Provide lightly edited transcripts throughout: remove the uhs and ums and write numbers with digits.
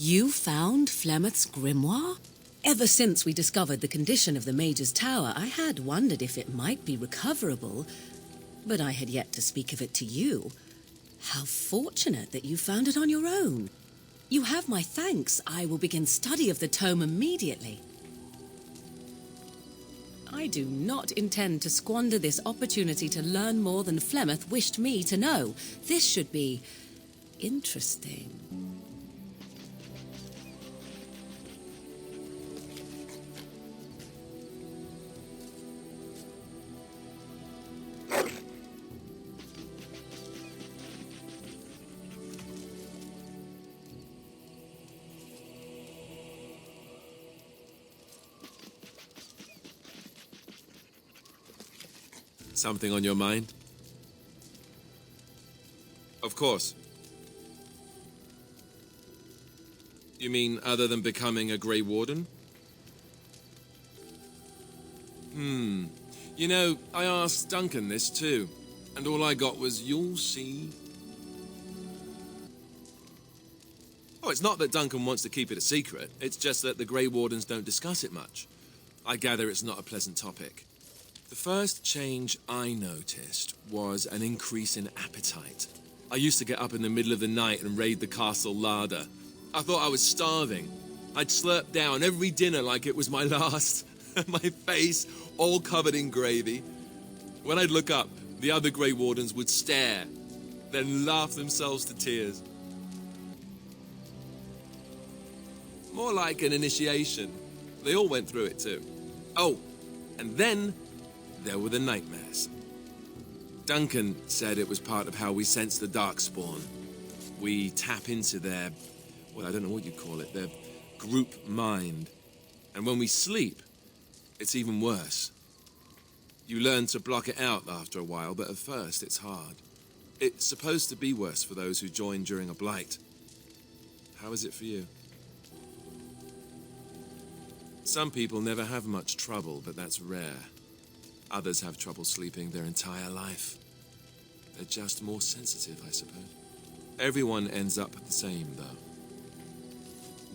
You found Flemeth's grimoire? Ever since we discovered the condition of the Mage's Tower, I had wondered if it might be recoverable, but I had yet to speak of it to you. How fortunate that you found it on your own. You have my thanks. I will begin study of the tome immediately. I do not intend to squander this opportunity to learn more than Flemeth wished me to know. This should be interesting. Something on your mind? Of course. You mean other than becoming a Grey Warden? You know, I asked Duncan this too, and all I got was, "You'll see." Oh, it's not that Duncan wants to keep it a secret. It's just that the Grey Wardens don't discuss it much. I gather it's not a pleasant topic. The first change I noticed was an increase in appetite. I used to get up in the middle of the night and raid the castle larder. I thought I was starving. I'd slurp down every dinner like it was my last, my face all covered in gravy. When I'd look up, the other Grey Wardens would stare, then laugh themselves to tears. More like an initiation. They all went through it too. Oh, and then there were the nightmares. Duncan said it was part of how we sense the Darkspawn. We tap into their, well, I don't know what you'd call it, their group mind. And when we sleep, it's even worse. You learn to block it out after a while, but at first it's hard. It's supposed to be worse for those who join during a blight. How is it for you? Some people never have much trouble, but that's rare. Others have trouble sleeping their entire life. They're just more sensitive, I suppose. Everyone ends up the same, though.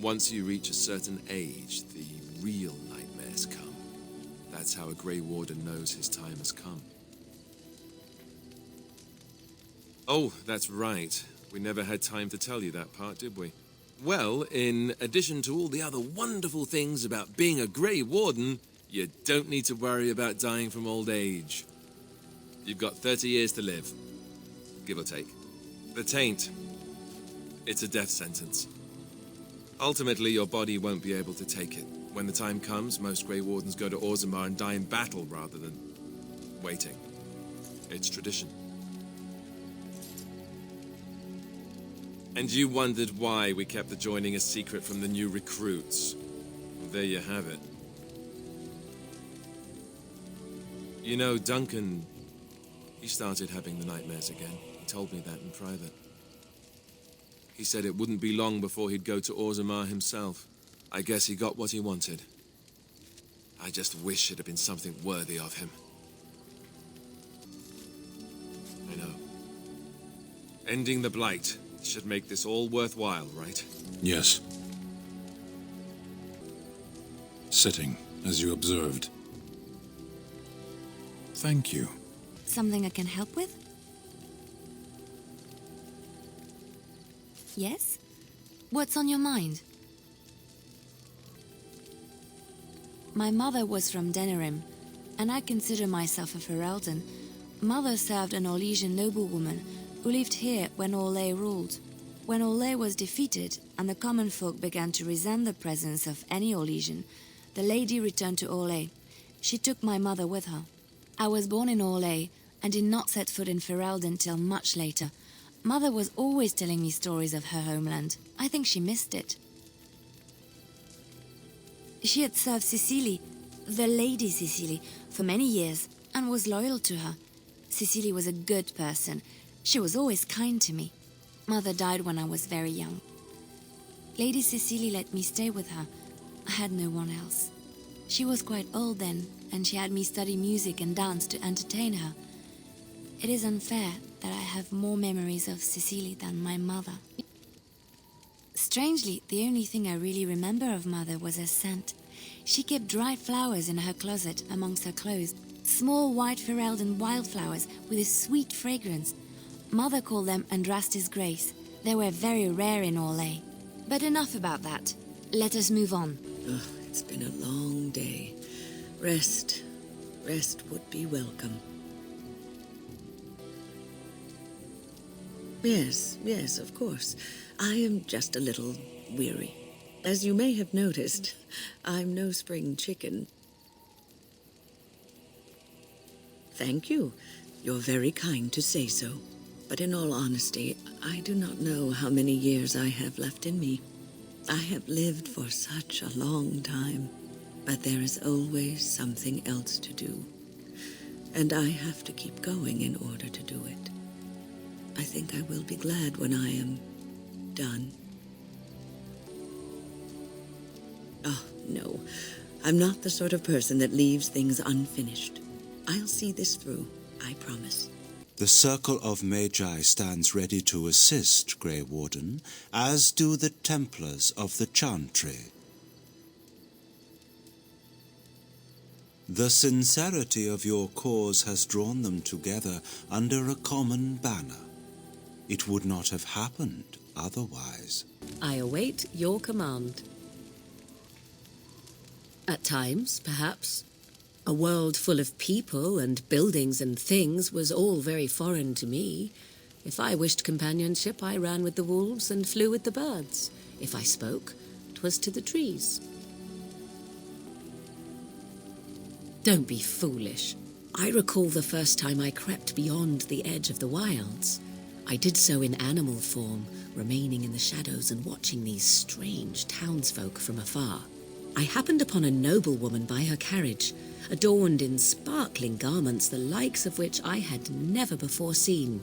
Once you reach a certain age, the real nightmares come. That's how a Grey Warden knows his time has come. Oh, that's right. We never had time to tell you that part, did we? Well, in addition to all the other wonderful things about being a Grey Warden, you don't need to worry about dying from old age. You've got 30 years to live, give or take. The taint, it's a death sentence. Ultimately, your body won't be able to take it. When the time comes, most Grey Wardens go to Orzammar and die in battle rather than waiting. It's tradition. And you wondered why we kept the joining a secret from the new recruits. Well, there you have it. You know, Duncan, he started having the nightmares again. He told me that in private. He said it wouldn't be long before he'd go to Orzammar himself. I guess he got what he wanted. I just wish it had been something worthy of him. I know. Ending the blight should make this all worthwhile, right? Yes. Sitting, as you observed. Thank you. Something I can help with? Yes? What's on your mind? My mother was from Denerim, and I consider myself a Ferelden. Mother served an Orlesian noblewoman who lived here when Orlais ruled. When Orlais was defeated and the common folk began to resent the presence of any Orlesian, the lady returned to Orlais. She took my mother with her. I was born in Orlais and did not set foot in Ferelden till much later. Mother was always telling me stories of her homeland. I think she missed it. She had served Cecily, the Lady Cecily, for many years and was loyal to her. Cecily was a good person. She was always kind to me. Mother died when I was very young. Lady Cecily let me stay with her. I had no one else. She was quite old then, and she had me study music and dance to entertain her. It is unfair that I have more memories of Cecily than my mother. Strangely, the only thing I really remember of Mother was her scent. She kept dried flowers in her closet amongst her clothes, small white Ferelden wildflowers with a sweet fragrance. Mother called them Andrastis Grace. They were very rare in Orlais. But enough about that. Let us move on. Oh, it's been a long day. Rest would be welcome. Yes, of course. I am just a little weary. As you may have noticed, I'm no spring chicken. Thank you. You're very kind to say so. But in all honesty, I do not know how many years I have left in me. I have lived for such a long time, but there is always something else to do. And I have to keep going in order to do it. I think I will be glad when I am done. Oh, no. I'm not the sort of person that leaves things unfinished. I'll see this through, I promise. The Circle of Magi stands ready to assist, Grey Warden, as do the Templars of the Chantry. The sincerity of your cause has drawn them together under a common banner. It would not have happened otherwise. I await your command. At times, perhaps, a world full of people and buildings and things was all very foreign to me. If I wished companionship, I ran with the wolves and flew with the birds. If I spoke, 'twas to the trees. Don't be foolish. I recall the first time I crept beyond the edge of the wilds. I did so in animal form, remaining in the shadows and watching these strange townsfolk from afar. I happened upon a noblewoman by her carriage, adorned in sparkling garments, the likes of which I had never before seen.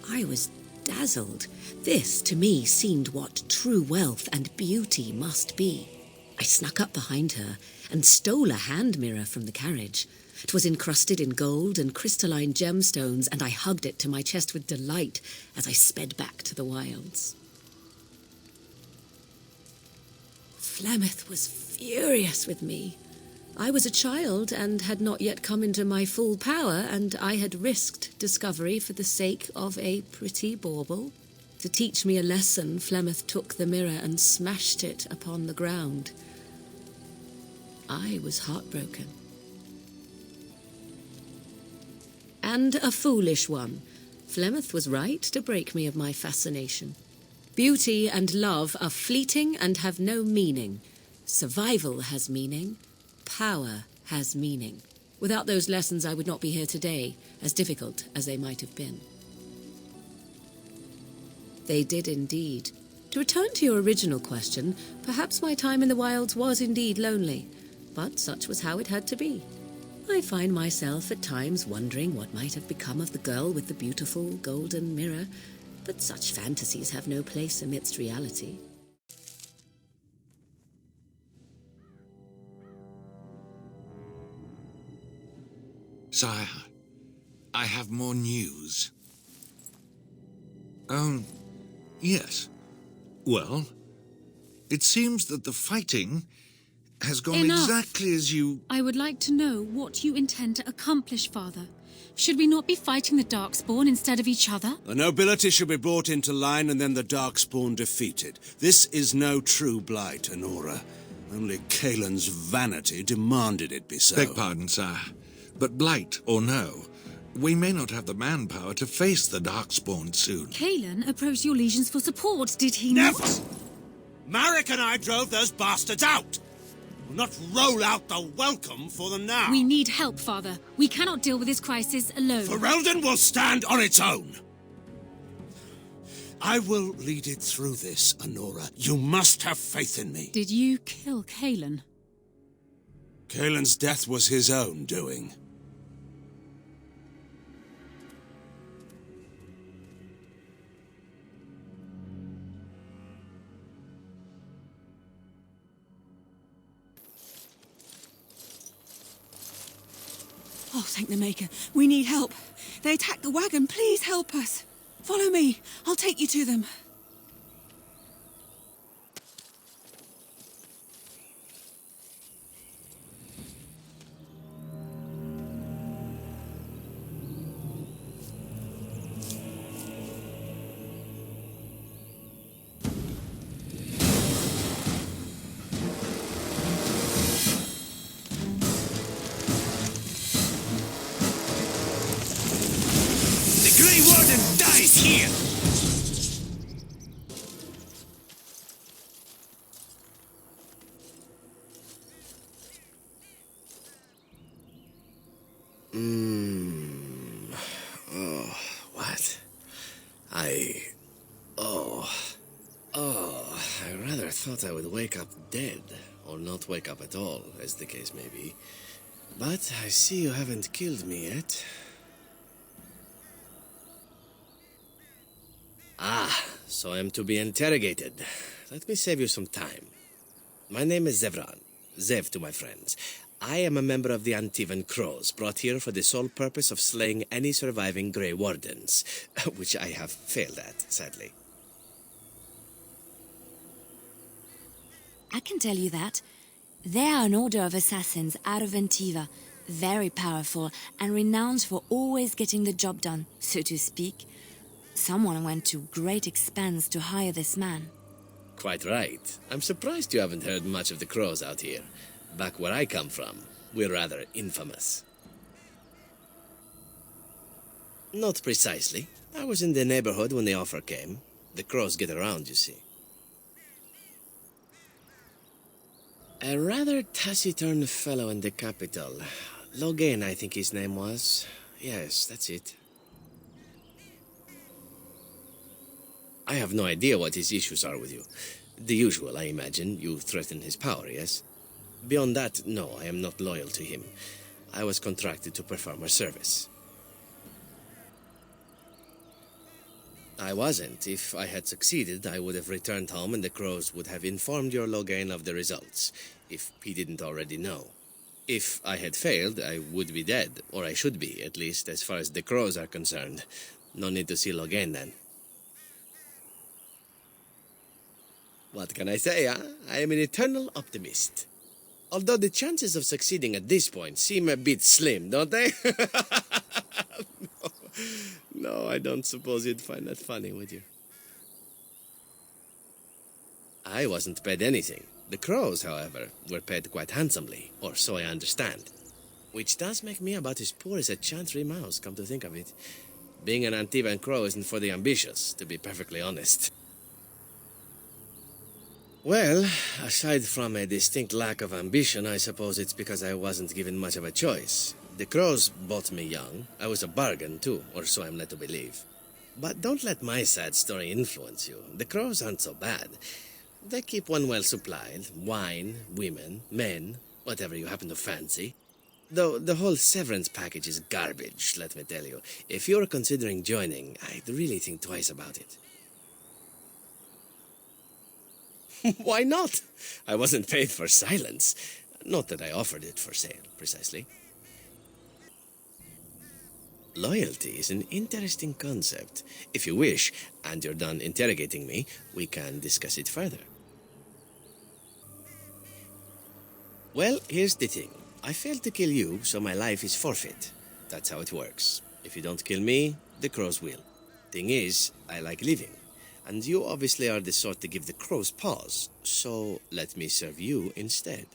I was dazzled. This, to me, seemed what true wealth and beauty must be. I snuck up behind her and stole a hand mirror from the carriage. 'Twas encrusted in gold and crystalline gemstones, and I hugged it to my chest with delight as I sped back to the wilds. Flemeth was furious with me. I was a child and had not yet come into my full power, and I had risked discovery for the sake of a pretty bauble. To teach me a lesson, Flemeth took the mirror and smashed it upon the ground. I was heartbroken. And a foolish one. Flemeth was right to break me of my fascination. Beauty and love are fleeting and have no meaning. Survival has meaning. Power has meaning. Without those lessons, I would not be here today, as difficult as they might have been. They did indeed. To return to your original question, perhaps my time in the wilds was indeed lonely, but such was how it had to be. I find myself at times wondering what might have become of the girl with the beautiful golden mirror, but such fantasies have no place amidst reality. Sire, I have more news. Oh, yes. Well, it seems that the fighting has gone Enough. exactly as you... I would like to know what you intend to accomplish, Father. Should we not be fighting the Darkspawn instead of each other? The nobility should be brought into line and then the Darkspawn defeated. This is no true blight, Honora. Only Kaelin's vanity demanded it be so. Beg pardon, sire. But blight or no, we may not have the manpower to face the Darkspawn soon. Kaelin approached your legions for support, did he not? Never! Marek and I drove those bastards out! We'll not roll out the welcome for them now. We need help, Father. We cannot deal with this crisis alone. Ferelden will stand on its own. I will lead it through this, Honora. You must have faith in me. Did you kill Kaelin? Kaelin's death was his own doing. Oh, thank the Maker. We need help. They attacked the wagon. Please help us. Follow me. I'll take you to them. Oh, what? I rather thought I would wake up dead, or not wake up at all, as the case may be. But I see you haven't killed me yet. Ah, so I'm to be interrogated. Let me save you some time. My name is Zevran. Zev to my friends. I am a member of the Antivan Crows, brought here for the sole purpose of slaying any surviving Grey Wardens, which I have failed at, sadly. I can tell you that. They are an order of assassins out of Antiva, very powerful and renowned for always getting the job done, so to speak. Someone went to great expense to hire this man. Quite right. I'm surprised you haven't heard much of the Crows out here. Back where I come from, we're rather infamous. Not precisely. I was in the neighborhood when the offer came. The Crows get around, you see. A rather taciturn fellow in the capital. Logan, I think his name was. Yes, that's it. I have no idea what his issues are with you. The usual, I imagine. You threaten his power, yes? Beyond that, no, I am not loyal to him. I was contracted to perform a service. I wasn't. If I had succeeded, I would have returned home and the Crows would have informed your Logan of the results, if he didn't already know. If I had failed, I would be dead, or I should be, at least as far as the Crows are concerned. No need to see Logan then. What can I say, huh? I am an eternal optimist. Although the chances of succeeding at this point seem a bit slim, don't they? No, I don't suppose you'd find that funny, would you? I wasn't paid anything. The Crows, however, were paid quite handsomely, or so I understand. Which does make me about as poor as a chantry mouse, come to think of it. Being an Antivan Crow isn't for the ambitious, to be perfectly honest. Well, aside from a distinct lack of ambition, I suppose it's because I wasn't given much of a choice. The Crows bought me young. I was a bargain, too, or so I'm led to believe. But don't let my sad story influence you. The Crows aren't so bad. They keep one well supplied. Wine, women, men, whatever you happen to fancy. Though the whole severance package is garbage, let me tell you. If you're considering joining, I'd really think twice about it. Why not? I wasn't paid for silence. Not that I offered it for sale, precisely. Loyalty is an interesting concept. If you wish, and you're done interrogating me, we can discuss it further. Well, here's the thing. I failed to kill you, so my life is forfeit. That's how it works. If you don't kill me, the Crows will. Thing is, I like living. And you obviously are the sort to give the Crows pause, so let me serve you instead.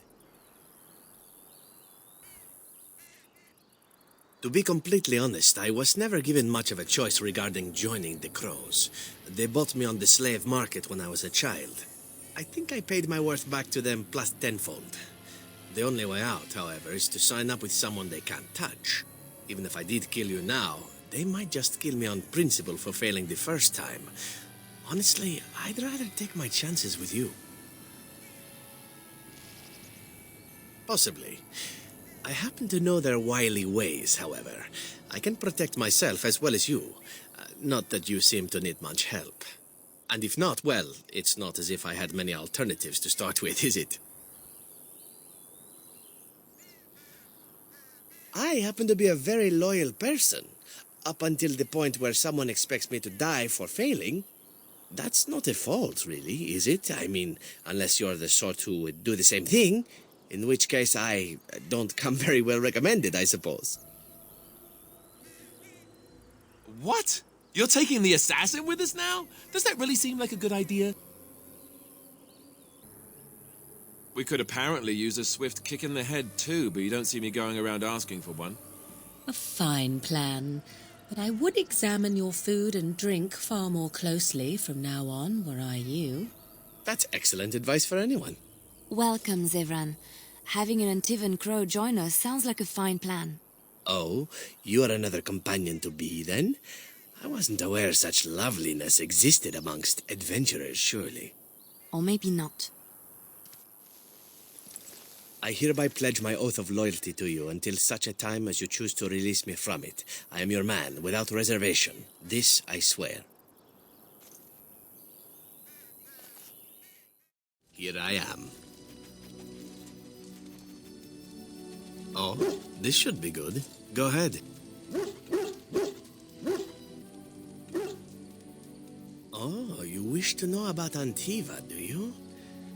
To be completely honest, I was never given much of a choice regarding joining the Crows. They bought me on the slave market when I was a child. I think I paid my worth back to them plus tenfold. The only way out, however, is to sign up with someone they can't touch. Even if I did kill you now, they might just kill me on principle for failing the first time. Honestly, I'd rather take my chances with you. Possibly. I happen to know their wily ways, however. I can protect myself as well as you. Not that you seem to need much help. And if not, well, it's not as if I had many alternatives to start with, is it? I happen to be a very loyal person. Up until the point where someone expects me to die for failing. That's not a fault, really, is it? I mean, unless you're the sort who would do the same thing, in which case I don't come very well recommended, I suppose. What? You're taking the assassin with us now? Does that really seem like a good idea? We could apparently use a swift kick in the head too, but you don't see me going around asking for one. A fine plan. But I would examine your food and drink far more closely from now on, were I you. That's excellent advice for anyone. Welcome, Zevran. Having an Antivan Crow join us sounds like a fine plan. Oh, you are another companion to be, then? I wasn't aware such loveliness existed amongst adventurers, surely. Or maybe not. I hereby pledge my oath of loyalty to you until such a time as you choose to release me from it. I am your man, without reservation. This I swear. Here I am. Oh, this should be good. Go ahead. Oh, you wish to know about Antiva, do you?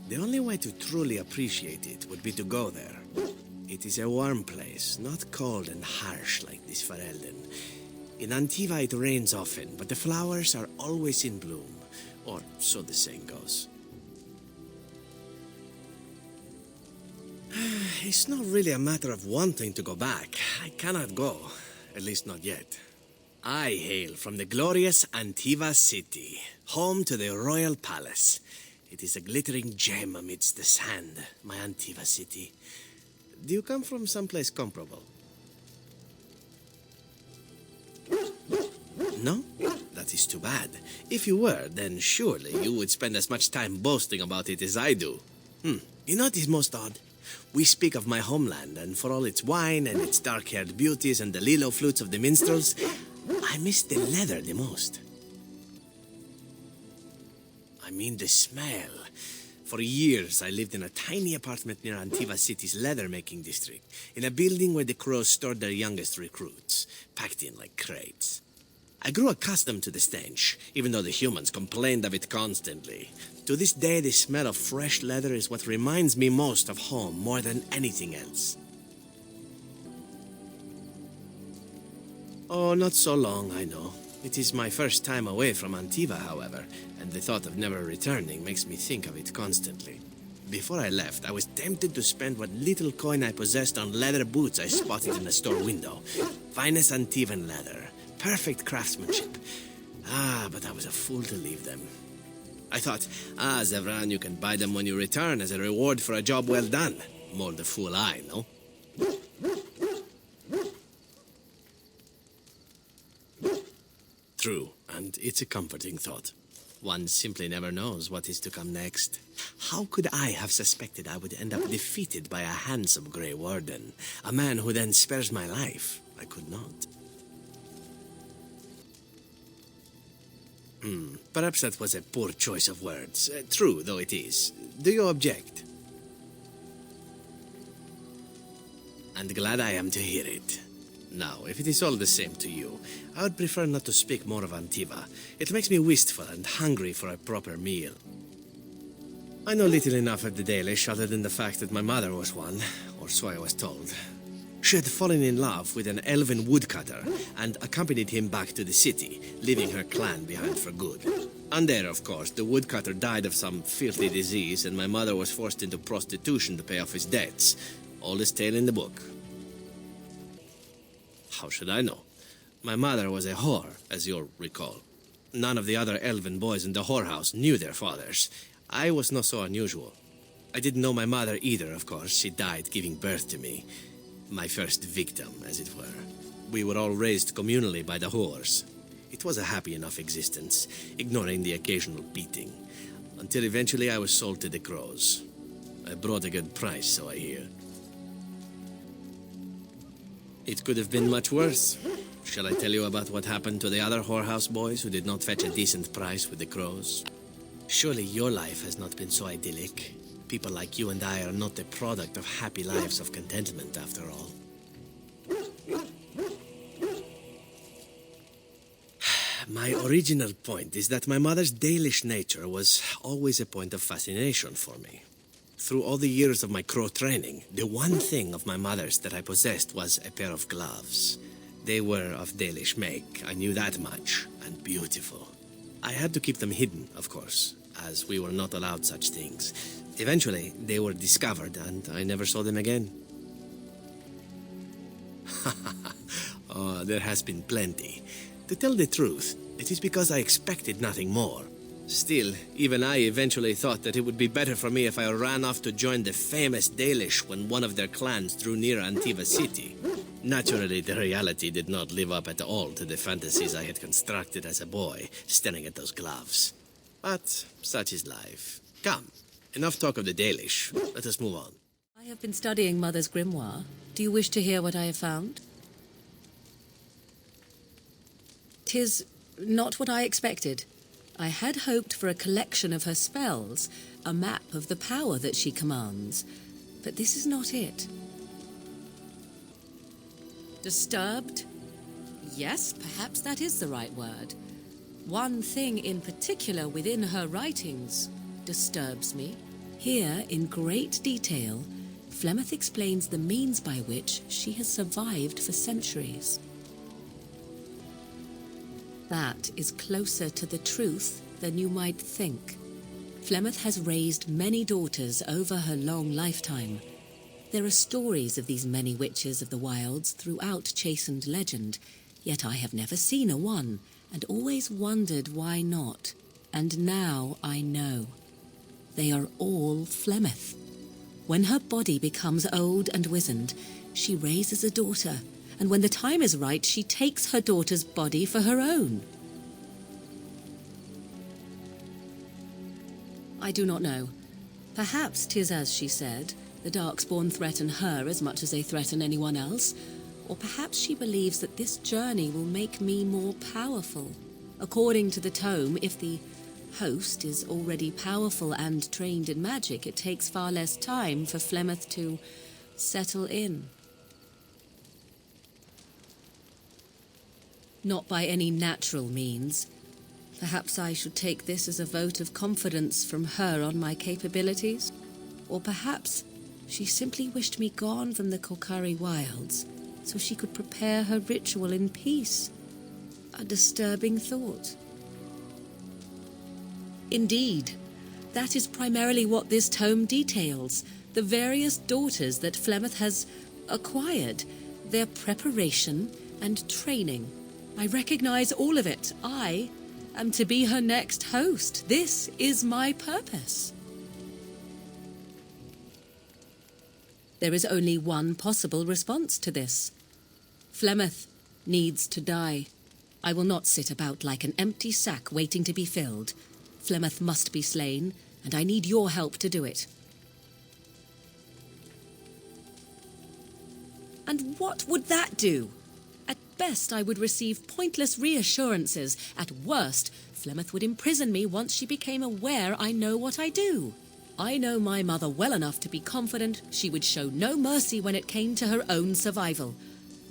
The only way to truly appreciate it would be to go there. It is a warm place, not cold and harsh like this Ferelden. In Antiva it rains often, but the flowers are always in bloom. Or so the saying goes. It's not really a matter of wanting to go back. I cannot go, at least not yet. I hail from the glorious Antiva city, home to the royal palace. It is a glittering gem amidst the sand, my Antiva city. Do you come from someplace comparable? No? That is too bad. If you were, then surely you would spend as much time boasting about it as I do. You know what is most odd? We speak of my homeland, and for all its wine and its dark-haired beauties and the lilo flutes of the minstrels, I miss the leather the most. I mean the smell. For years, I lived in a tiny apartment near Antiva City's leather-making district, in a building where the crows stored their youngest recruits, packed in like crates. I grew accustomed to the stench, even though the humans complained of it constantly. To this day, the smell of fresh leather is what reminds me most of home, more than anything else. Oh, not so long, I know. It is my first time away from Antiva, however, and the thought of never returning makes me think of it constantly. Before I left, I was tempted to spend what little coin I possessed on leather boots I spotted in a store window. Finest Antivan leather. Perfect craftsmanship. But I was a fool to leave them. I thought, Zevran, you can buy them when you return as a reward for a job well done. More the fool I, no? True, and it's a comforting thought. One simply never knows what is to come next. How could I have suspected I would end up defeated by a handsome Grey Warden? A man who then spares my life? I could not. Perhaps that was a poor choice of words. True, though it is. Do you object? And glad I am to hear it. Now, if it is all the same to you, I would prefer not to speak more of Antiva. It makes me wistful and hungry for a proper meal. I know little enough of the Dalish other than the fact that my mother was one, or so I was told. She had fallen in love with an elven woodcutter and accompanied him back to the city, leaving her clan behind for good. And there, of course, the woodcutter died of some filthy disease and my mother was forced into prostitution to pay off his debts. Oldest tale in the book. How should I know? My mother was a whore, as you'll recall. None of the other elven boys in the whorehouse knew their fathers. I was not so unusual. I didn't know my mother either, of course. She died giving birth to me. My first victim, as it were. We were all raised communally by the whores. It was a happy enough existence, ignoring the occasional beating, until eventually I was sold to the crows. I brought a good price, so I hear. It could have been much worse. Shall I tell you about what happened to the other whorehouse boys who did not fetch a decent price with the crows? Surely your life has not been so idyllic. People like you and I are not the product of happy lives of contentment, after all. My original point is that my mother's Dalish nature was always a point of fascination for me. Through all the years of my crow training, the one thing of my mother's that I possessed was a pair of gloves. They were of Dalish make, I knew that much, and beautiful. I had to keep them hidden, of course, as we were not allowed such things. Eventually, they were discovered, and I never saw them again. Oh, there has been plenty. To tell the truth, it is because I expected nothing more. Still, even I eventually thought that it would be better for me if I ran off to join the famous Dalish when one of their clans drew near Antiva City. Naturally, the reality did not live up at all to the fantasies I had constructed as a boy, staring at those gloves. But such is life. Come, enough talk of the Dalish. Let us move on. I have been studying Mother's grimoire. Do you wish to hear what I have found? 'Tis not what I expected. I had hoped for a collection of her spells, a map of the power that she commands. But this is not it. Disturbed? Yes, perhaps that is the right word. One thing in particular within her writings disturbs me. Here, in great detail, Flemeth explains the means by which she has survived for centuries. That is closer to the truth than you might think. Flemeth has raised many daughters over her long lifetime. There are stories of these many witches of the wilds throughout chastened legend, yet I have never seen a one, and always wondered why not. And now I know. They are all Flemeth. When her body becomes old and wizened, she raises a daughter, and when the time is right, she takes her daughter's body for her own. I do not know. Perhaps 'tis as she said, the Darkspawn threaten her as much as they threaten anyone else, or perhaps she believes that this journey will make me more powerful. According to the tome, if the host is already powerful and trained in magic, it takes far less time for Flemeth to settle in. Not by any natural means. Perhaps I should take this as a vote of confidence from her on my capabilities. Or perhaps she simply wished me gone from the Kokari wilds so she could prepare her ritual in peace. A disturbing thought. Indeed, that is primarily what this tome details, the various daughters that Flemeth has acquired, their preparation and training. I recognize all of it. I am to be her next host. This is my purpose. There is only one possible response to this. Flemeth needs to die. I will not sit about like an empty sack waiting to be filled. Flemeth must be slain, and I need your help to do it. And what would that do? At best, I would receive pointless reassurances. At worst, Flemeth would imprison me once she became aware I know what I do. I know my mother well enough to be confident she would show no mercy when it came to her own survival.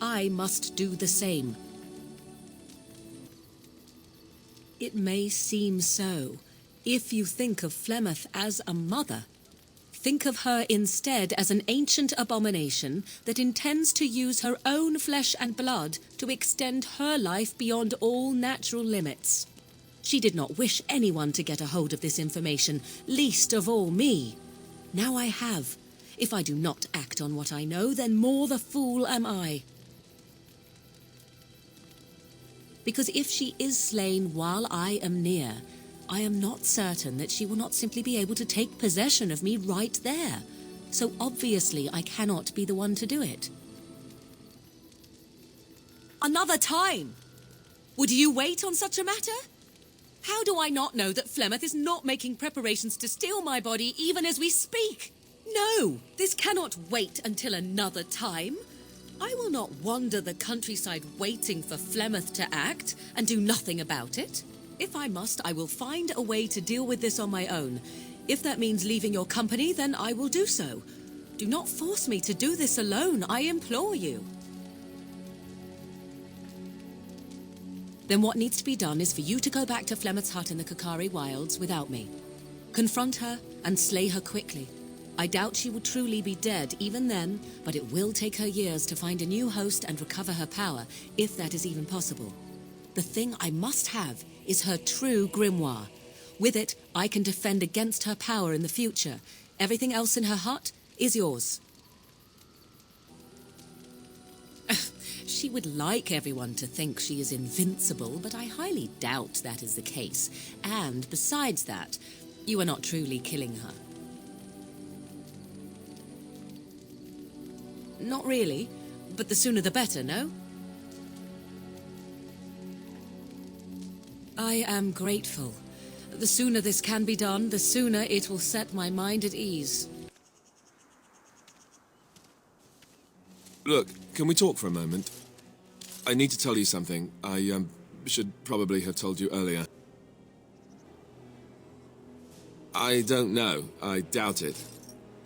I must do the same. It may seem so. If you think of Flemeth as a mother, think of her instead as an ancient abomination that intends to use her own flesh and blood to extend her life beyond all natural limits. She did not wish anyone to get a hold of this information, least of all me. Now I have. If I do not act on what I know, then more the fool am I. Because if she is slain while I am near, I am not certain that she will not simply be able to take possession of me right there. So obviously I cannot be the one to do it. Another time! Would you wait on such a matter? How do I not know that Flemeth is not making preparations to steal my body even as we speak? No, this cannot wait until another time. I will not wander the countryside waiting for Flemeth to act and do nothing about it. If I must, I will find a way to deal with this on my own. If that means leaving your company, then I will do so. Do not force me to do this alone, I implore you. Then what needs to be done is for you to go back to Flemeth's hut in the Kokari wilds without me. Confront her and slay her quickly. I doubt she will truly be dead even then, but it will take her years to find a new host and recover her power, if that is even possible. The thing I must have is her true grimoire. With it, I can defend against her power in the future. Everything else in her hut is yours. She would like everyone to think she is invincible, but I highly doubt that is the case. And besides that, you are not truly killing her. Not really, But the sooner the better, no? I am grateful. The sooner this can be done, the sooner it will set my mind at ease. Look, can we talk for a moment? I need to tell you something. I should probably have told you earlier. I don't know. I doubt it.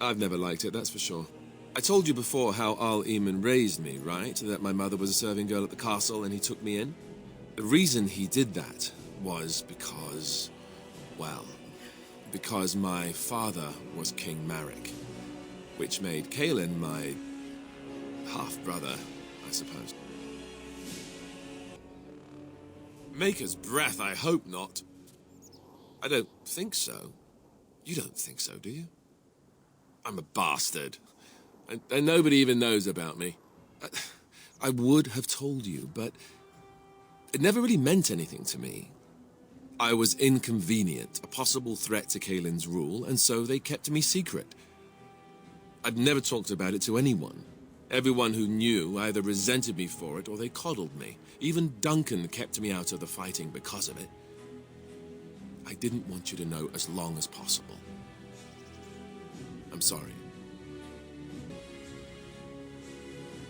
I've never liked it, that's for sure. I told you before how Al Eamon raised me, right? That my mother was a serving girl at the castle and he took me in? The reason he did that was because, well, because my father was King Marek, which made Kaelin my half-brother, I suppose. Maker's breath, I hope not. I don't think so. You don't think so, do you? I'm a bastard. And nobody even knows about me. I would have told you, but it never really meant anything to me. I was inconvenient, a possible threat to Kaelin's rule, and so they kept me secret. I'd never talked about it to anyone. Everyone who knew either resented me for it or they coddled me. Even Duncan kept me out of the fighting because of it. I didn't want you to know as long as possible. I'm sorry.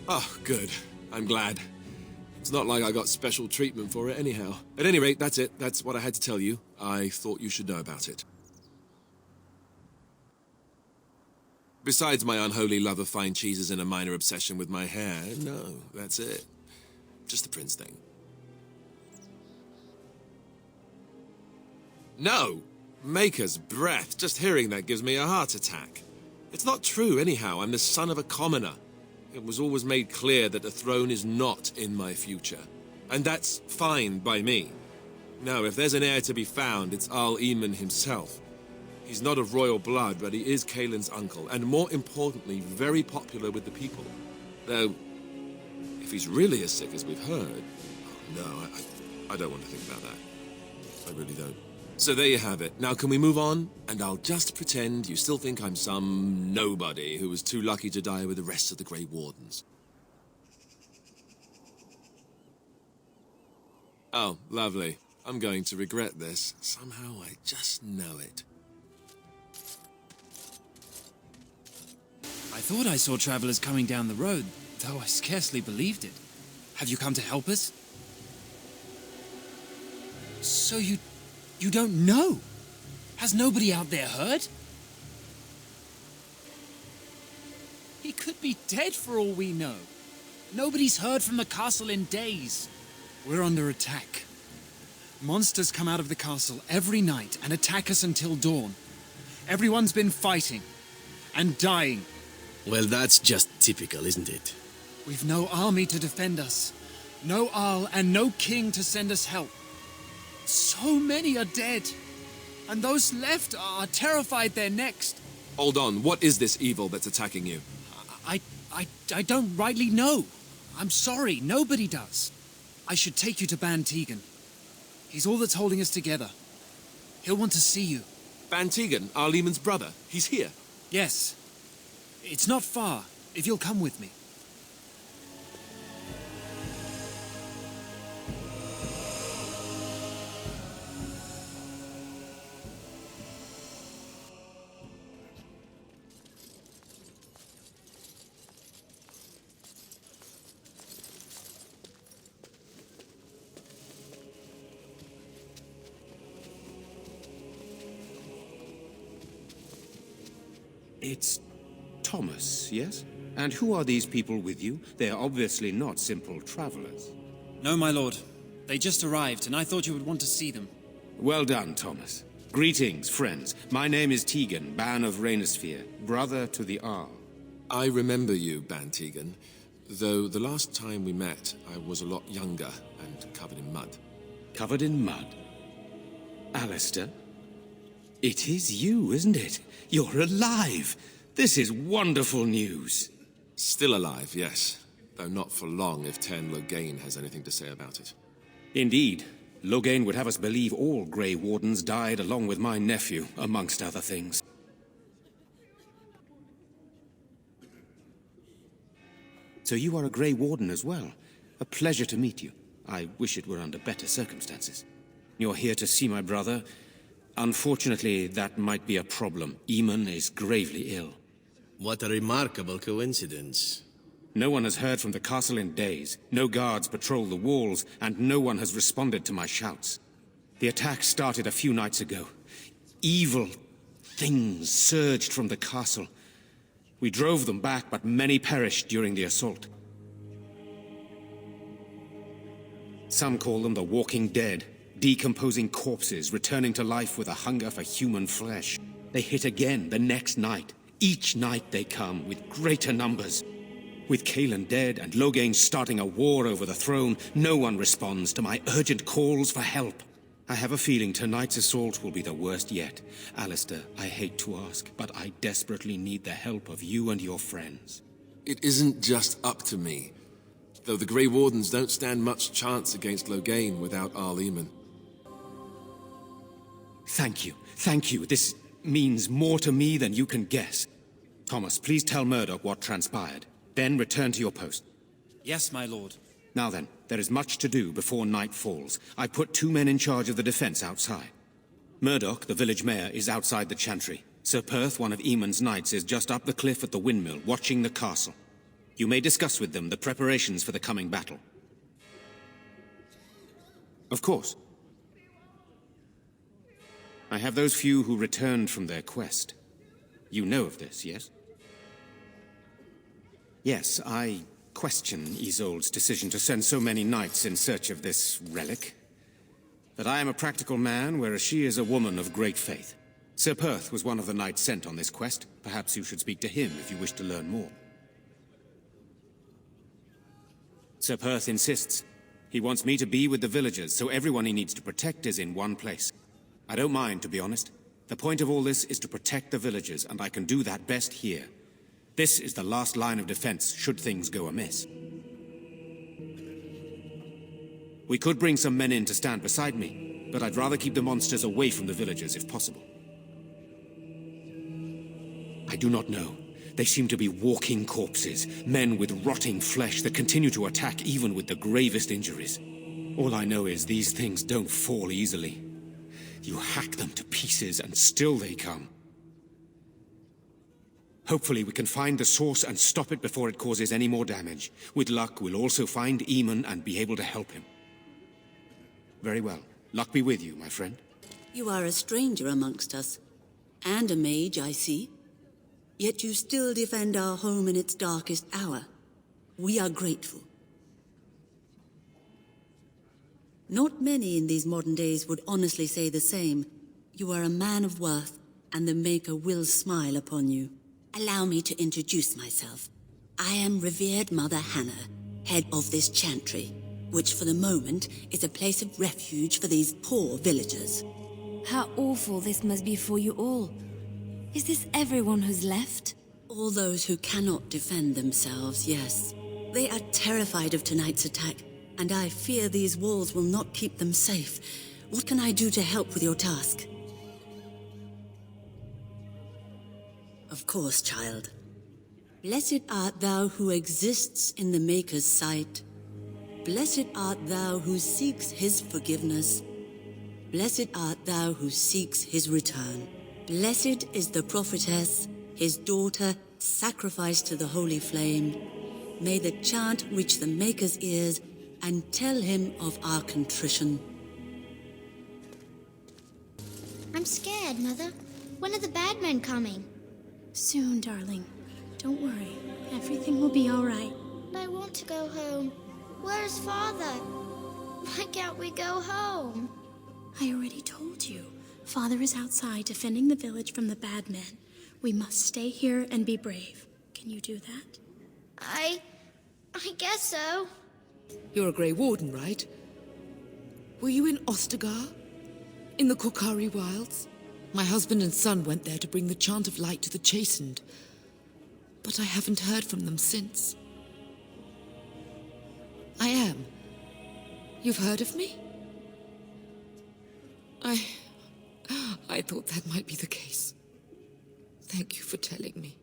Oh, good. I'm glad. It's not like I got special treatment for it anyhow. At any rate, that's it. That's what I had to tell you. I thought you should know about it. Besides my unholy love of fine cheeses and a minor obsession with my hair, no, that's it. Just the prince thing. No! Maker's breath. Just hearing that gives me a heart attack. It's not true anyhow. I'm the son of a commoner. It was always made clear that the throne is not in my future. And that's fine by me. No, if there's an heir to be found, it's Al Eamon himself. He's not of royal blood, but he is Kaelin's uncle, and more importantly, very popular with the people. Though, if he's really as sick as we've heard... Oh, no, I don't want to think about that. I really don't. So there you have it. Now can we move on? And I'll just pretend you still think I'm some nobody who was too lucky to die with the rest of the Grey Wardens. Oh, lovely. I'm going to regret this. Somehow I just know it. I thought I saw travelers coming down the road, though I scarcely believed it. Have you come to help us? So you don't know? Has nobody out there heard? He could be dead for all we know. Nobody's heard from the castle in days. We're under attack. Monsters come out of the castle every night and attack us until dawn. Everyone's been fighting and dying. Well, that's just typical, isn't it? We've no army to defend us. No Arl and no king to send us help. So many are dead. And those left are terrified they're next. Hold on, what is this evil that's attacking you? I don't rightly know. I'm sorry, nobody does. I should take you to Ban Tegan. He's all that's holding us together. He'll want to see you. Ban Tegan, Al Eamon's brother. He's here. Yes. It's not far, if you'll come with me. It's Thomas, yes? And who are these people with you? They are obviously not simple travelers. No, my lord. They just arrived, and I thought you would want to see them. Well done, Thomas. Greetings, friends. My name is Tegan, Ban of Rainersphere, brother to the Arl. I remember you, Ban Tegan, though the last time we met, I was a lot younger and covered in mud. Covered in mud? Alistair? It is you, isn't it? You're alive! This is wonderful news. Still alive, yes. Though not for long if Ten Loghain has anything to say about it. Indeed. Loghain would have us believe all Grey Wardens died along with my nephew, amongst other things. So you are a Grey Warden as well. A pleasure to meet you. I wish it were under better circumstances. You're here to see my brother. Unfortunately, that might be a problem. Eamon is gravely ill. What a remarkable coincidence. No one has heard from the castle in days. No guards patrol the walls, and no one has responded to my shouts. The attack started a few nights ago. Evil things surged from the castle. We drove them back, but many perished during the assault. Some call them the Walking Dead, decomposing corpses returning to life with a hunger for human flesh. They hit again the next night. Each night they come, with greater numbers. With Kaelin dead and Loghain starting a war over the throne, no one responds to my urgent calls for help. I have a feeling tonight's assault will be the worst yet. Alistair, I hate to ask, but I desperately need the help of you and your friends. It isn't just up to me. Though the Grey Wardens don't stand much chance against Loghain without Arl Eamon. Thank you. Thank you. This means more to me than you can guess. Thomas, please tell Murdoch what transpired. Then return to your post. Yes, my lord. Now then, there is much to do before night falls. I put 2 men in charge of the defense outside. Murdoch, the village mayor, is outside the chantry. Sir Perth, one of Eamon's knights, is just up the cliff at the windmill, watching the castle. You may discuss with them the preparations for the coming battle. Of course. I have those few who returned from their quest. You know of this, yes? Yes, I question Isolde's decision to send so many knights in search of this relic. But I am a practical man, whereas she is a woman of great faith. Sir Perth was one of the knights sent on this quest. Perhaps you should speak to him if you wish to learn more. Sir Perth insists. He wants me to be with the villagers, so everyone he needs to protect is in one place. I don't mind, to be honest. The point of all this is to protect the villagers, and I can do that best here. This is the last line of defense, should things go amiss. We could bring some men in to stand beside me, but I'd rather keep the monsters away from the villagers if possible. I do not know. They seem to be walking corpses, men with rotting flesh that continue to attack even with the gravest injuries. All I know is these things don't fall easily. You hack them to pieces and still they come. Hopefully we can find the source and stop it before it causes any more damage. With luck, we'll also find Eamon and be able to help him. Very well. Luck be with you, my friend. You are a stranger amongst us, and a mage, I see. Yet you still defend our home in its darkest hour. We are grateful. Not many in these modern days would honestly say the same. You are a man of worth, and the Maker will smile upon you. Allow me to introduce myself. I am revered Mother Hannah, head of this chantry, which for the moment is a place of refuge for these poor villagers. How awful this must be for you all. Is this everyone who's left? All those who cannot defend themselves, yes. They are terrified of tonight's attack, and I fear these walls will not keep them safe. What can I do to help with your task? Of course, child. Blessed art thou who exists in the Maker's sight. Blessed art thou who seeks his forgiveness. Blessed art thou who seeks his return. Blessed is the prophetess, his daughter, sacrificed to the holy flame. May the chant reach the Maker's ears and tell him of our contrition. I'm scared, Mother. When are the bad men coming? Soon, darling. Don't worry. Everything will be all right. I want to go home. Where's Father? Why can't we go home? I already told you. Father is outside defending the village from the bad men. We must stay here and be brave. Can you do that? I guess so. You're a Grey Warden, right? Were you in Ostagar? In the Korkari Wilds? My husband and son went there to bring the chant of light to the chastened. But I haven't heard from them since. I am. You've heard of me? I thought that might be the case. Thank you for telling me.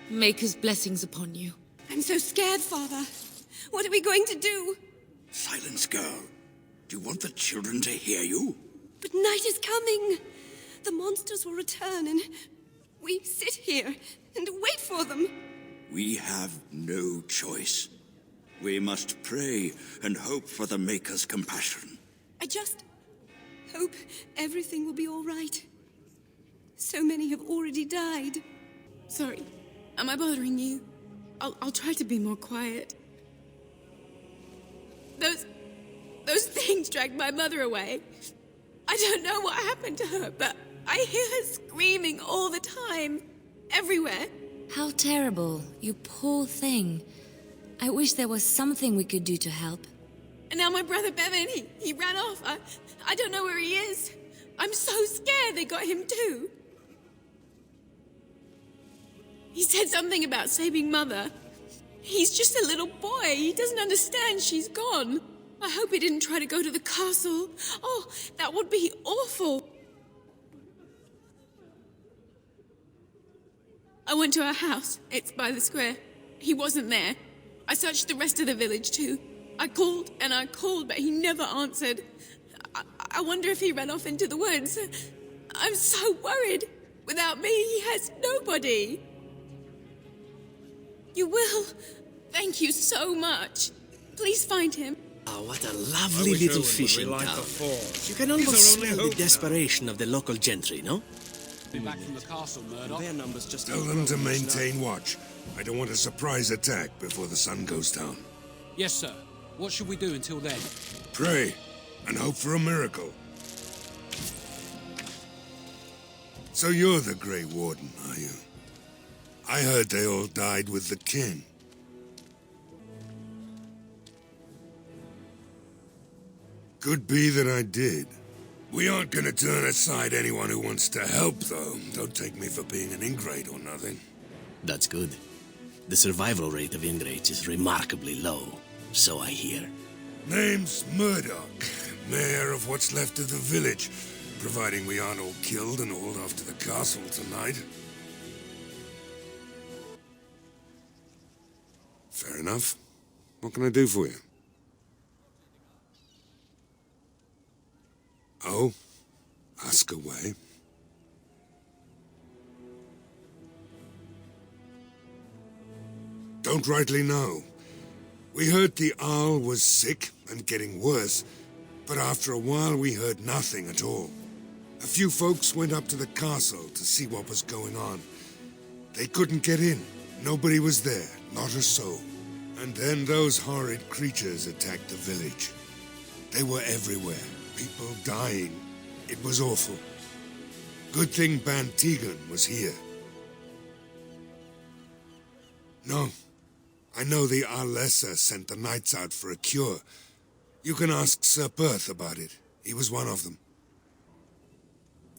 Maker's blessings upon you. I'm so scared, Father. What are we going to do? Silence, girl. Do you want the children to hear you? But night is coming. The monsters will return and we sit here and wait for them. We have no choice. We must pray and hope for the Maker's compassion. I just hope everything will be all right. So many have already died. Sorry, am I bothering you? I'll try to be more quiet. Those things dragged my mother away. I don't know what happened to her, but I hear her screaming all the time, everywhere. How terrible, you poor thing. I wish there was something we could do to help. And now my brother Bevan, he ran off. I don't know where he is. I'm so scared they got him too. He said something about saving Mother. He's just a little boy. He doesn't understand she's gone. I hope he didn't try to go to the castle. Oh, that would be awful. I went to our house. It's by the square. He wasn't there. I searched the rest of the village too. I called and I called, but he never answered. I wonder if he ran off into the woods. I'm so worried. Without me, he has nobody. You will. Thank you so much. Please find him. Oh, what a lovely little fishing town. You can almost smell the desperation of the local gentry, no? Back from the castle, Murdoch. Their numbers just Tell them to maintain watch. I don't want a surprise attack before the sun goes down. Yes, sir. What should we do until then? Pray and hope for a miracle. So you're the Grey Warden, are you? I heard they all died with the king. Could be that I did. We aren't gonna turn aside anyone who wants to help, though. Don't take me for being an ingrate or nothing. That's good. The survival rate of ingrates is remarkably low, so I hear. Name's Murdoch, mayor of what's left of the village, providing we aren't all killed and hauled off to the castle tonight. Fair enough. What can I do for you? Oh, ask away. Don't rightly know. We heard the Arl was sick and getting worse, but after a while we heard nothing at all. A few folks went up to the castle to see what was going on. They couldn't get in. Nobody was there, not a soul. And then those horrid creatures attacked the village. They were everywhere. People dying. It was awful. Good thing Ban Tegan was here. No. I know the Arlessa sent the knights out for a cure. You can ask Sir Perth about it. He was one of them.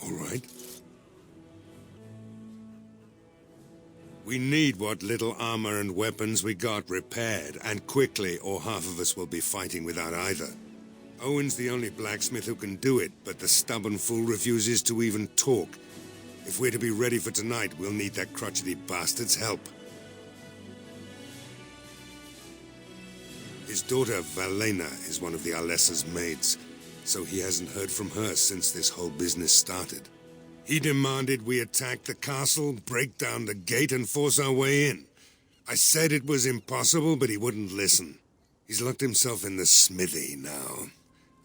All right. We need what little armor and weapons we got repaired, and quickly, or half of us will be fighting without either. Owen's the only blacksmith who can do it, but the stubborn fool refuses to even talk. If we're to be ready for tonight, we'll need that crotchety bastard's help. His daughter, Valena, is one of the Arlessa's maids, so he hasn't heard from her since this whole business started. He demanded we attack the castle, break down the gate, and force our way in. I said it was impossible, but he wouldn't listen. He's locked himself in the smithy now.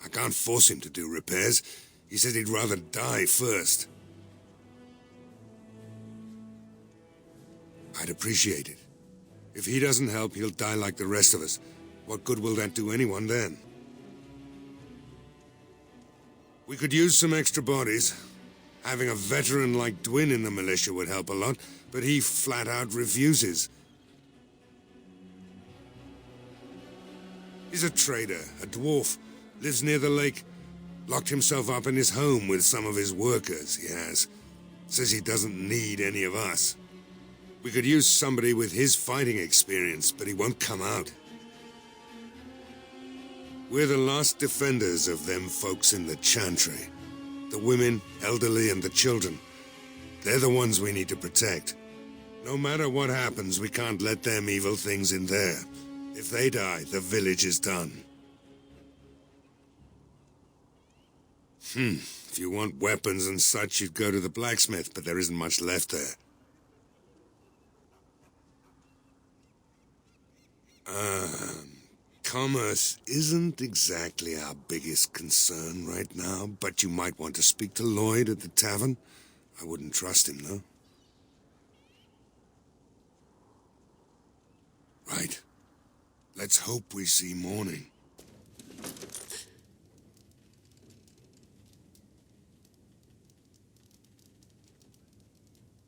I can't force him to do repairs. He said he'd rather die first. I'd appreciate it. If he doesn't help, he'll die like the rest of us. What good will that do anyone then? We could use some extra bodies. Having a veteran like Dwin in the militia would help a lot, but he flat out refuses. He's a trader, a dwarf, lives near the lake. Locked himself up in his home with some of his workers, he has. Says he doesn't need any of us. We could use somebody with his fighting experience, but he won't come out. We're the last defenders of them folks in the Chantry. The women, elderly, and the children. They're the ones we need to protect. No matter what happens, we can't let them evil things in there. If they die, the village is done. If you want weapons and such, you'd go to the blacksmith, but there isn't much left there. Commerce isn't exactly our biggest concern right now, but you might want to speak to Lloyd at the tavern. I wouldn't trust him, though. Right. Let's hope we see morning.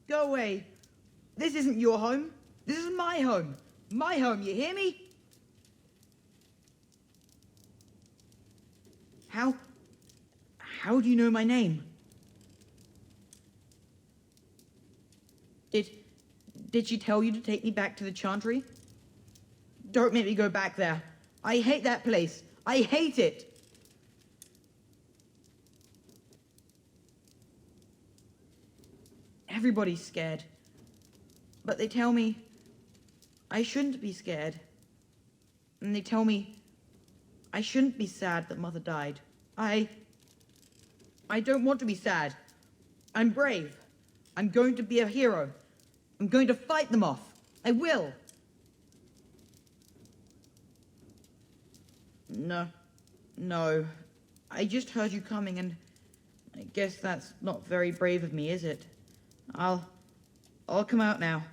Go away. This isn't your home. This is my home. My home, you hear me? How do you know my name? Did she tell you to take me back to the chantry? Don't make me go back there. I hate that place. I hate it. Everybody's scared. But they tell me I shouldn't be scared. And they tell me I shouldn't be sad that Mother died. I don't want to be sad. I'm brave. I'm going to be a hero. I'm going to fight them off. I will. No. I just heard you coming, and I guess that's not very brave of me, is it? I'll come out now.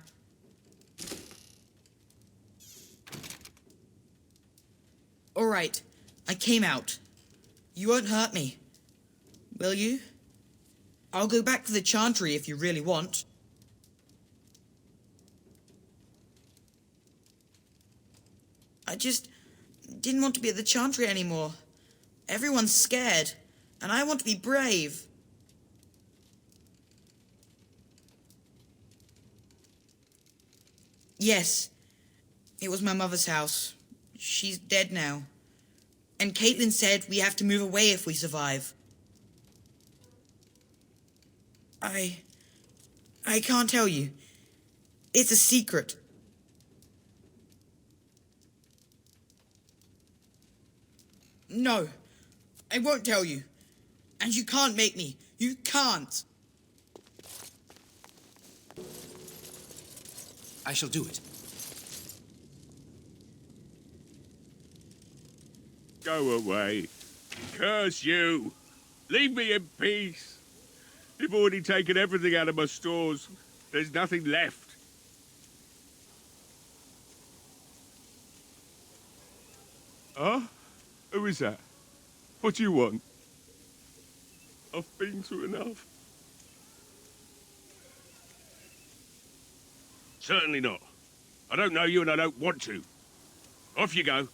All right, I came out. You won't hurt me, will you? I'll go back to the chantry if you really want. I just didn't want to be at the chantry anymore. Everyone's scared, and I want to be brave. Yes, it was my mother's house. She's dead now. And Caitlin said we have to move away if we survive. I can't tell you. It's a secret. No, I won't tell you. And you can't make me. You can't. I shall do it. Go away. Curse you. Leave me in peace. You've already taken everything out of my stores. There's nothing left. Huh? Who is that? What do you want? I've been through enough. Certainly not. I don't know you and I don't want to. Off you go.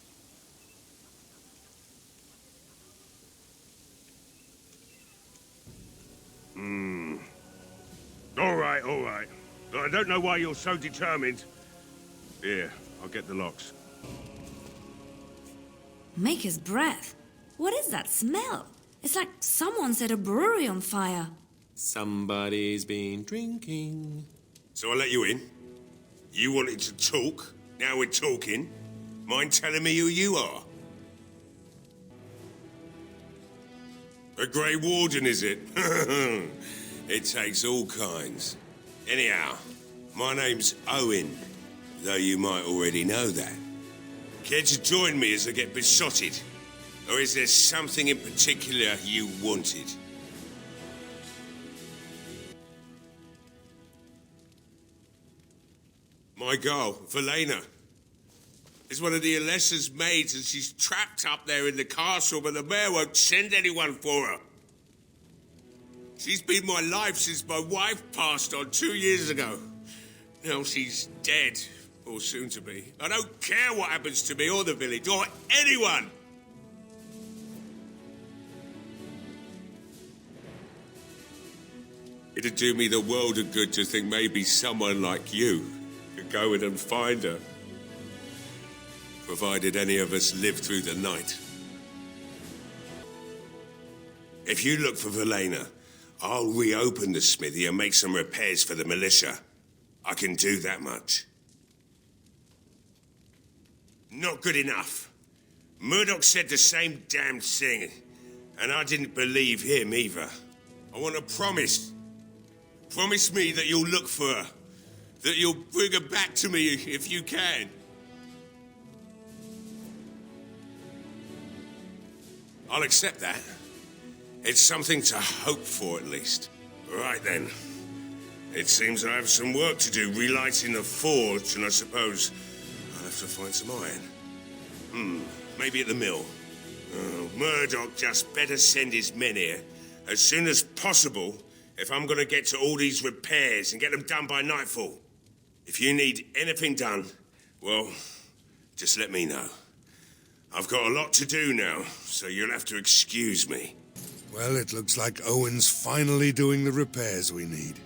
All right. But I don't know why you're so determined. Here, I'll get the locks. Maker's breath? What is that smell? It's like someone set a brewery on fire. Somebody's been drinking. So I let you in. You wanted to talk. Now we're talking. Mind telling me who you are? A Grey Warden, is it? It takes all kinds. Anyhow, my name's Owen, though you might already know that. Care to join me as I get besotted? Or is there something in particular you wanted? My girl, Velena, is one of the Alessa's maids, and she's trapped up there in the castle, but the mayor won't send anyone for her. She's been my life since my wife passed on 2 years ago. Now she's dead, or soon to be. I don't care what happens to me or the village, or anyone. It'd do me the world of good to think maybe someone like you could go in and find her. Provided any of us live through the night. If you look for Velena, I'll reopen the smithy and make some repairs for the militia. I can do that much. Not good enough. Murdoch said the same damn thing, and I didn't believe him either. I want a promise. Promise me that you'll look for her. That you'll bring her back to me if you can. I'll accept that. It's something to hope for, at least. Right then. It seems I have some work to do relighting the forge, and I suppose I'll have to find some iron. Maybe at the mill. Oh, Murdoch just better send his men here as soon as possible if I'm going to get to all these repairs and get them done by nightfall. If you need anything done, well, just let me know. I've got a lot to do now, so you'll have to excuse me. Well, it looks like Owen's finally doing the repairs we need.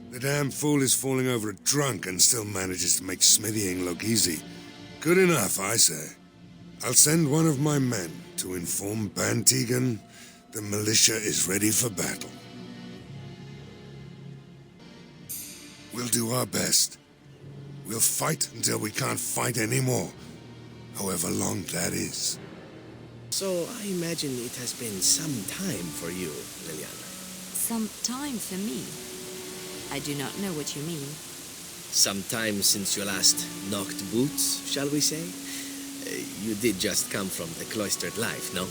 The damn fool is falling over a drunk and still manages to make smithying look easy. Good enough, I say. I'll send one of my men to inform Bantegan the militia is ready for battle. We'll do our best. We'll fight until we can't fight anymore, however long that is. So I imagine it has been some time for you, Liliana. Some time for me? I do not know what you mean. Some time since you last knocked boots, shall we say? You did just come from the cloistered life, no?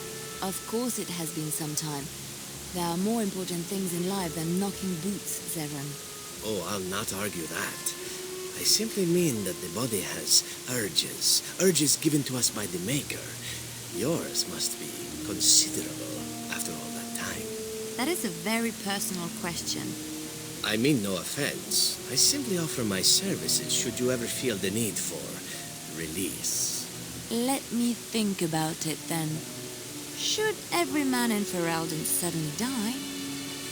Of course it has been some time. There are more important things in life than knocking boots, Zevran. Oh, I'll not argue that. I simply mean that the body has urges given to us by the Maker. Yours must be considerable after all that time. That is a very personal question. I mean no offense. I simply offer my services should you ever feel the need for release. Let me think about it then. Should every man in Ferelden suddenly die,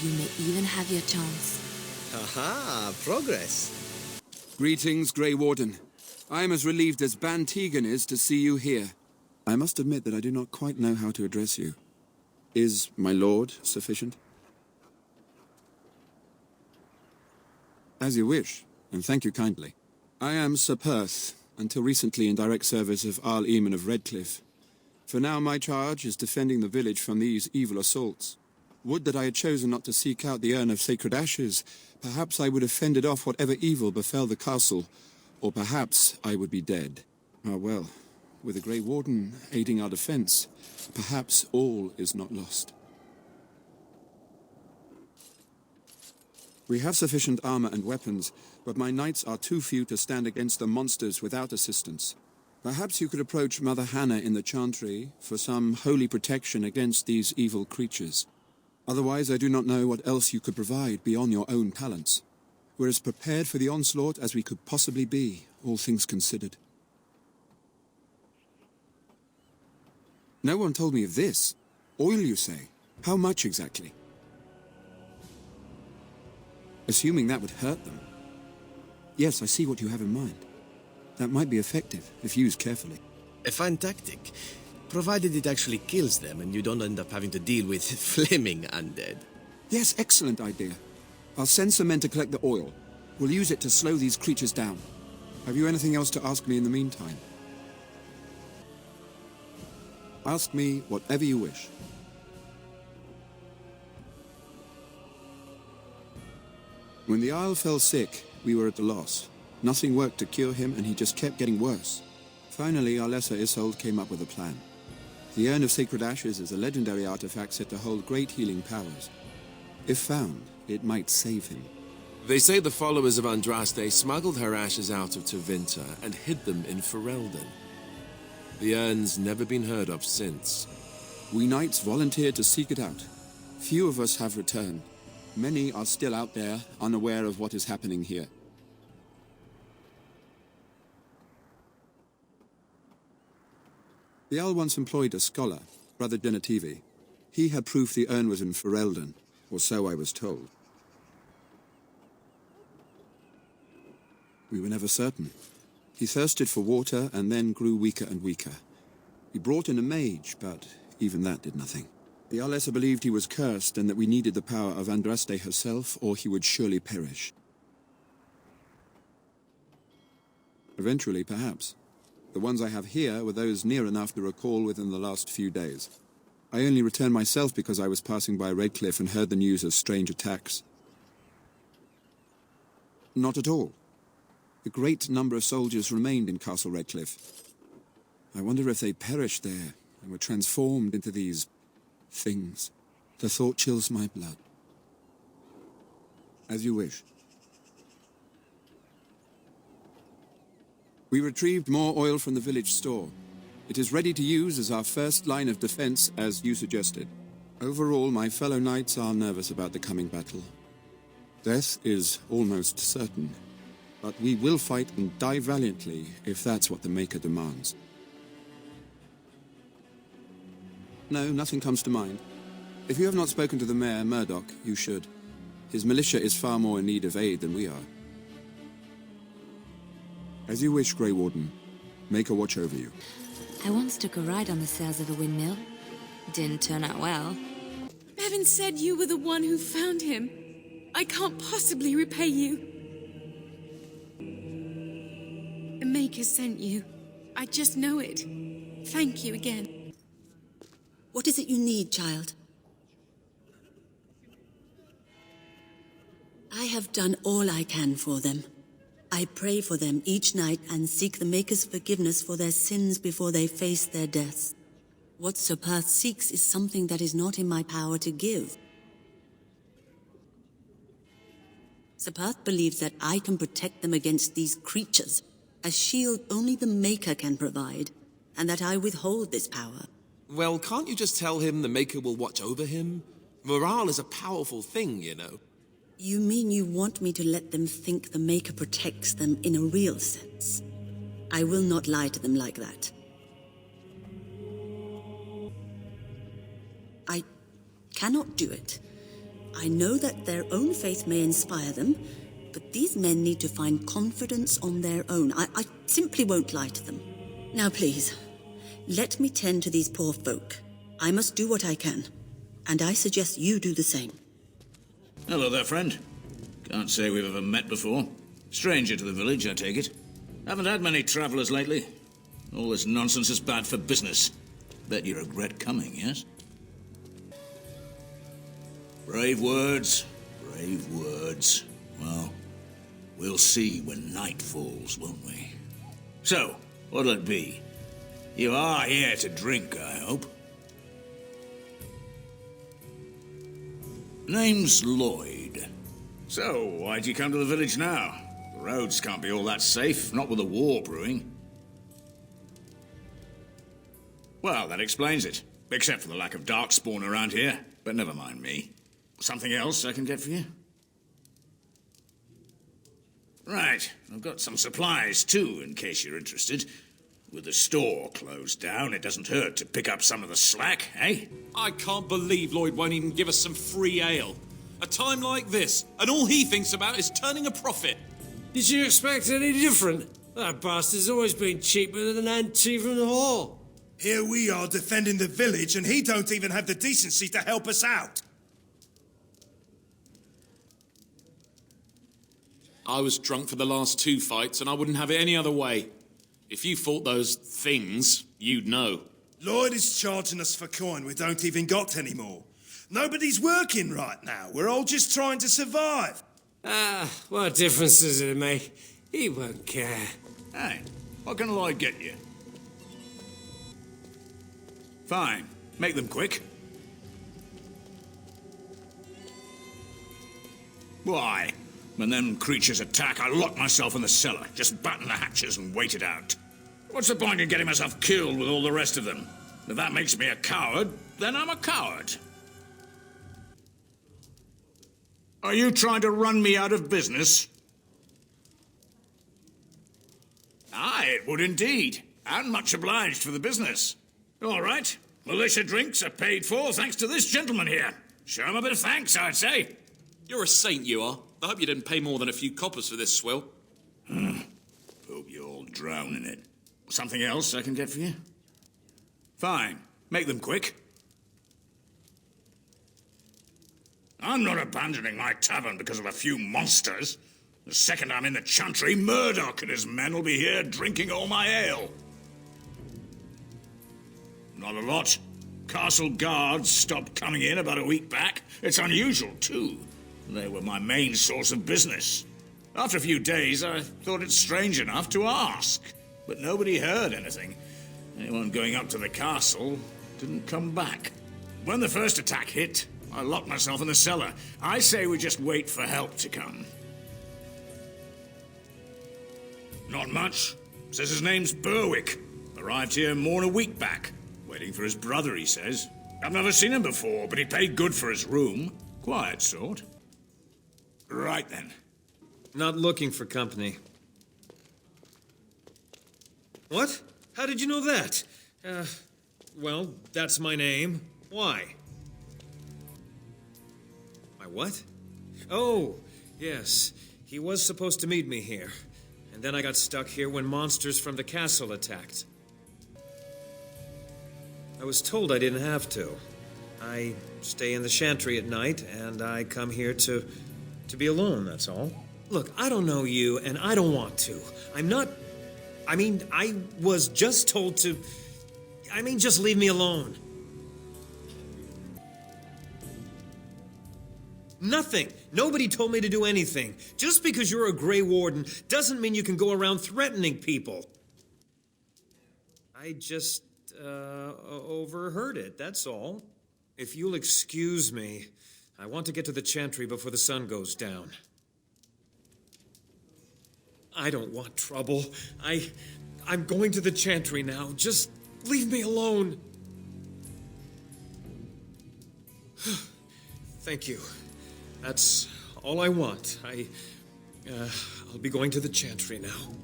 you may even have your chance. Aha, progress. Greetings, Grey Warden. I am as relieved as Bantegan is to see you here. I must admit that I do not quite know how to address you. Is my lord sufficient? As you wish, and thank you kindly. I am Sir Perth, until recently in direct service of Arl Eamon of Redcliffe. For now my charge is defending the village from these evil assaults. Would that I had chosen not to seek out the urn of sacred ashes. Perhaps I would have fended off whatever evil befell the castle, or perhaps I would be dead. Ah well, with the Grey Warden aiding our defense, perhaps all is not lost. We have sufficient armor and weapons, but my knights are too few to stand against the monsters without assistance. Perhaps you could approach Mother Hannah in the Chantry for some holy protection against these evil creatures. Otherwise, I do not know what else you could provide beyond your own talents. We're as prepared for the onslaught as we could possibly be, all things considered. No one told me of this. Oil, you say? How much exactly? Assuming that would hurt them. Yes, I see what you have in mind. That might be effective, if used carefully. A fine tactic, provided it actually kills them and you don't end up having to deal with flaming undead. Yes, excellent idea. I'll send some men to collect the oil. We'll use it to slow these creatures down. Have you anything else to ask me in the meantime? Ask me whatever you wish. When the Isle fell sick, we were at a loss. Nothing worked to cure him, and he just kept getting worse. Finally, our lesser Isolde came up with a plan. The Urn of Sacred Ashes is a legendary artifact said to hold great healing powers. If found, it might save him. They say the followers of Andraste smuggled her ashes out of Tevinter and hid them in Ferelden. The urn's never been heard of since. We knights volunteered to seek it out. Few of us have returned. Many are still out there, unaware of what is happening here. The Earl once employed a scholar, Brother Genetivi. He had proof the urn was in Ferelden, or so I was told. We were never certain. He thirsted for water and then grew weaker and weaker. We brought in a mage, but even that did nothing. The Arlessa believed he was cursed and that we needed the power of Andraste herself, or he would surely perish. Eventually, perhaps. The ones I have here were those near enough to recall within the last few days. I only returned myself because I was passing by Redcliffe and heard the news of strange attacks. Not at all. A great number of soldiers remained in Castle Redcliffe. I wonder if they perished there and were transformed into these things. The thought chills my blood. As you wish. We retrieved more oil from the village store. It is ready to use as our first line of defense, as you suggested. Overall, my fellow knights are nervous about the coming battle. Death is almost certain, but we will fight and die valiantly if that's what the Maker demands. No, nothing comes to mind. If you have not spoken to the Mayor, Murdoch, you should. His militia is far more in need of aid than we are. As you wish, Grey Warden. Maker watch over you. I once took a ride on the sails of a windmill. Didn't turn out well. Bevan said you were the one who found him. I can't possibly repay you. The Maker sent you. I just know it. Thank you again. What is it you need, child? I have done all I can for them. I pray for them each night and seek the Maker's forgiveness for their sins before they face their deaths. What Sir Perth seeks is something that is not in my power to give. Sir Perth believes that I can protect them against these creatures, a shield only the Maker can provide, and that I withhold this power. Well, can't you just tell him the Maker will watch over him? Morale is a powerful thing, you know. You mean you want me to let them think the Maker protects them in a real sense? I will not lie to them like that. I cannot do it. I know that their own faith may inspire them, but these men need to find confidence on their own. I simply won't lie to them. Now please, let me tend to these poor folk. I must do what I can, and I suggest you do the same. Hello there, friend. Can't say we've ever met before. Stranger to the village, I take it. Haven't had many travellers lately. All this nonsense is bad for business. Bet you regret coming, yes? Brave words, brave words. Well, we'll see when night falls, won't we? So, what'll it be? You are here to drink, I hope. Name's Lloyd. So, why'd you come to the village now? The roads can't be all that safe, not with a war brewing. Well, that explains it. Except for the lack of darkspawn around here. But never mind me. Something else I can get for you? Right, I've got some supplies too, in case you're interested. With the store closed down, it doesn't hurt to pick up some of the slack, eh? I can't believe Lloyd won't even give us some free ale. A time like this, and all he thinks about is turning a profit. Did you expect any different? That bastard's always been cheaper than an tea from the hall. Here we are defending the village, and he don't even have the decency to help us out. I was drunk for the last 2 fights, and I wouldn't have it any other way. If you fought those things, you'd know. Lloyd is charging us for coin we don't even got anymore. Nobody's working right now. We're all just trying to survive. What difference does it make? He won't care. Hey, what can Lloyd get you? Fine. Make them quick. Why? When them creatures attack, I lock myself in the cellar. Just batten the hatches and wait it out. What's the point in getting myself killed with all the rest of them? If that makes me a coward, then I'm a coward. Are you trying to run me out of business? Aye, it would indeed. And much obliged for the business. All right. Militia drinks are paid for thanks to this gentleman here. Show him a bit of thanks, I'd say. You're a saint, you are. I hope you didn't pay more than a few coppers for this swill. Hope you all drown in it. Something else I can get for you? Fine. Make them quick. I'm not abandoning my tavern because of a few monsters. The second I'm in the chantry, Murdoch and his men will be here drinking all my ale. Not a lot. Castle guards stopped coming in about a week back. It's unusual, too. They were my main source of business. After a few days, I thought it strange enough to ask. But nobody heard anything. Anyone going up to the castle didn't come back. When the first attack hit, I locked myself in the cellar. I say we just wait for help to come. Not much. Says his name's Berwick. Arrived here more than a week back. Waiting for his brother, he says. I've never seen him before, but he paid good for his room. Quiet sort. Right then. Not looking for company. What? How did you know that? Well, that's my name. Why? My what? Oh, yes. He was supposed to meet me here. And then I got stuck here when monsters from the castle attacked. I was told I didn't have to. I stay in the chantry at night, and I come here to be alone, that's all. Look, I don't know you, and I don't want to. I was just told to... just leave me alone. Nothing. Nobody told me to do anything. Just because you're a Grey Warden doesn't mean you can go around threatening people. I just, overheard it, that's all. If you'll excuse me, I want to get to the chantry before the sun goes down. I don't want trouble. I'm going to the chantry now. Just leave me alone. Thank you. That's all I want. I'll be going to the chantry now.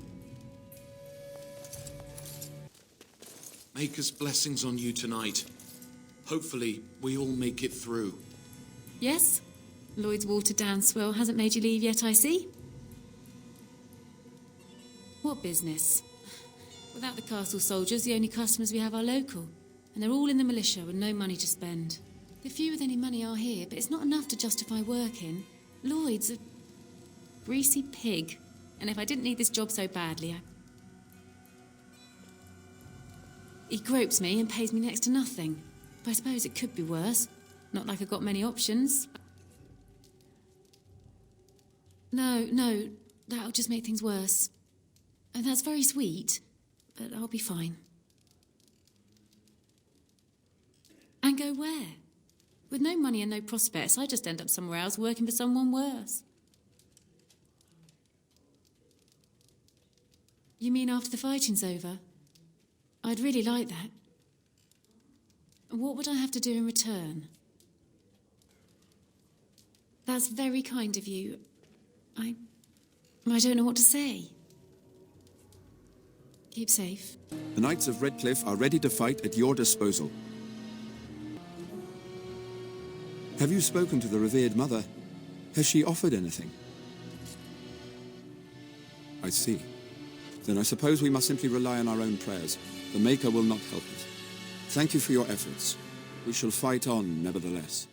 Maker's blessings on you tonight. Hopefully, we all make it through. Yes? Lloyd's watered-down swill hasn't made you leave yet, I see. What business? Without the castle soldiers, the only customers we have are local. And they're all in the militia with no money to spend. The few with any money are here, but it's not enough to justify working. Lloyd's a greasy pig. And if I didn't need this job so badly, He gropes me and pays me next to nothing. But I suppose it could be worse. Not like I've got many options. No, that'll just make things worse. And that's very sweet, but I'll be fine. And go where? With no money and no prospects, I just end up somewhere else working for someone worse. You mean after the fighting's over? I'd really like that. What would I have to do in return? That's very kind of you. I don't know what to say. Keep safe. The Knights of Redcliffe are ready to fight at your disposal. Have you spoken to the revered mother? Has she offered anything? I see. Then I suppose we must simply rely on our own prayers. The Maker will not help us. Thank you for your efforts. We shall fight on, nevertheless.